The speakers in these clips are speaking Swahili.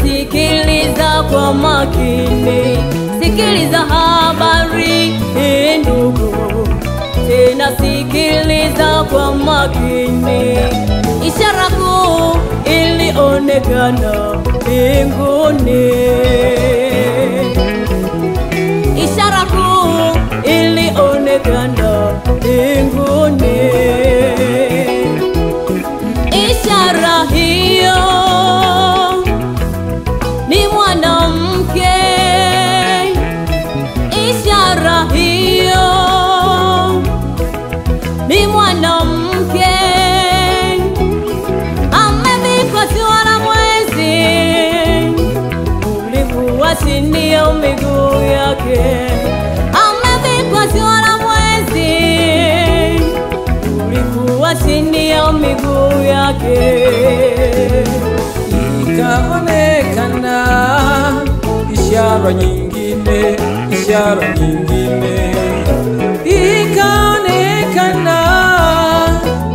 sikiliza kwa makini, sikiliza habari ndugu, tena sikiliza kwa makini. Ishara kuu ilionekana mbinguni, ishara kuu ilionekana mbinguni. Ishara hiyo ni mwanamke, ishara hiyo ni mwanamke amevikwa jua na mwezi, ulikuwa chini ya miguu yake. Amevikwa jua na mwezi, ulikuwa chini ya miguu yake. Ikaonekana ishara nyingine, ishara nyingine. Ikaonekana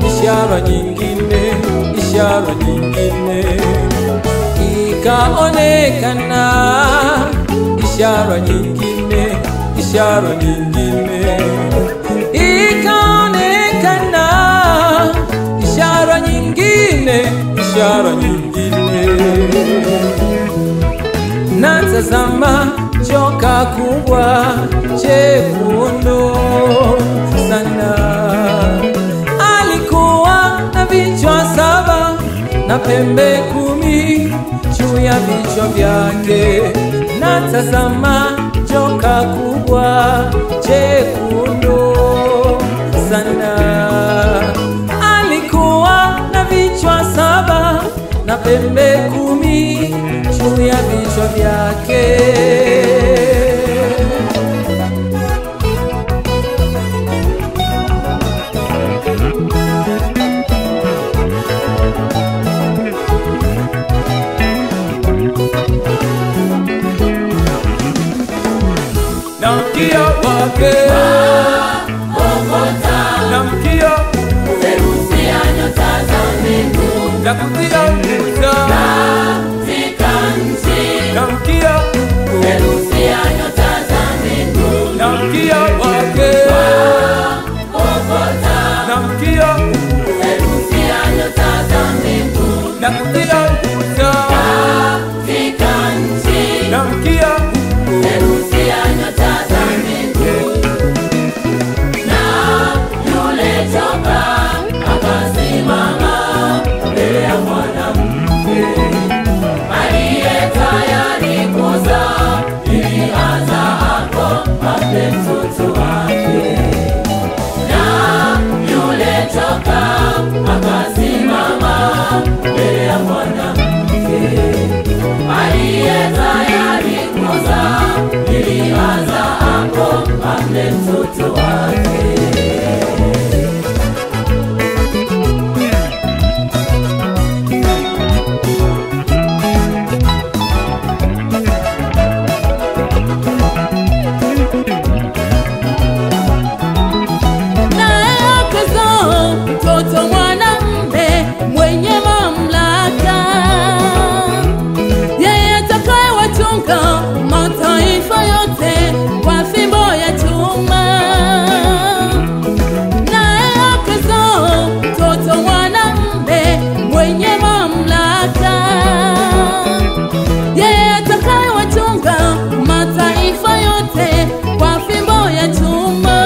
ishara nyingine, ishara nyingine. Ikaonekana ishara nyingine, ishara nyingine. Ikaonekana ishara nyingine, ishara nyingine. Natazama joka kubwa jekundu sana, alikuwa na vichwa 7 na pembe 10 juu ya vichwa vyake. Natazama joka kubwa jekundu sana, alikuwa na vichwa 7 na pembe 10 juu ya vichwa vyake. Na mkia wake na mkia Theluthi ya nyota za mbingu na kutia kuta katika nchi, na mkia theluthi ya nyota za mbingu na mkia wake na mkia theluthi ya nyota za mbingu na kutia kuta katika nchi, na mkia theluthi ya nyota za mbingu. Na yule joka akasimama mbele ya mwanamke aliye tayari kuzaa, ili azaapo ape mtoto wake. Na yule joka akasimama mbele ya mwanamke aliye tayari kuzaa, ili azaapo ape mtoto wake. Mtoto mwanamume mwenye mamlaka, yeye atakayewachunga mataifa yote kwa fimbo ya chuma. Naye akazaa mtoto mwanamume mwenye mamlaka, yeye atakayewachunga mataifa yote kwa fimbo ya chuma.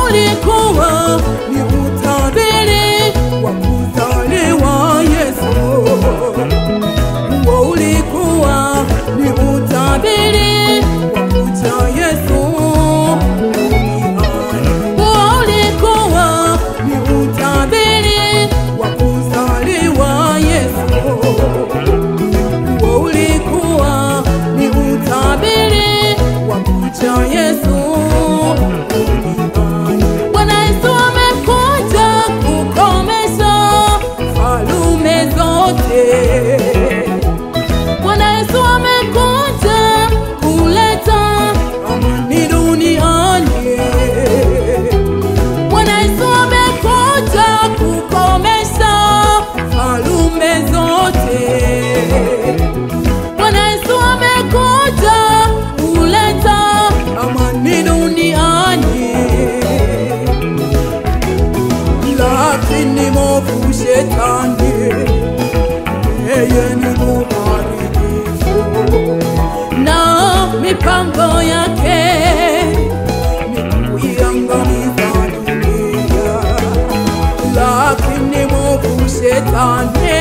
Ulikuwa ni utabiri wa kuzaliwa Yesu. Ulikuwa ni utabiri wa kuja Yesu. Ulikuwa ni utabiri wa kuzaliwa Yesu. Ulikuwa ni utabiri wa kuja Yesu. Bwana Yesu amekuja kuleta amani duniani. Bwana Yesu amekuja kukomesha falme zote. lakini mwovu Shetani yeye ni muharibifu, na mipango yake ni kuiangamiza dunia, lakini mwovu Shetani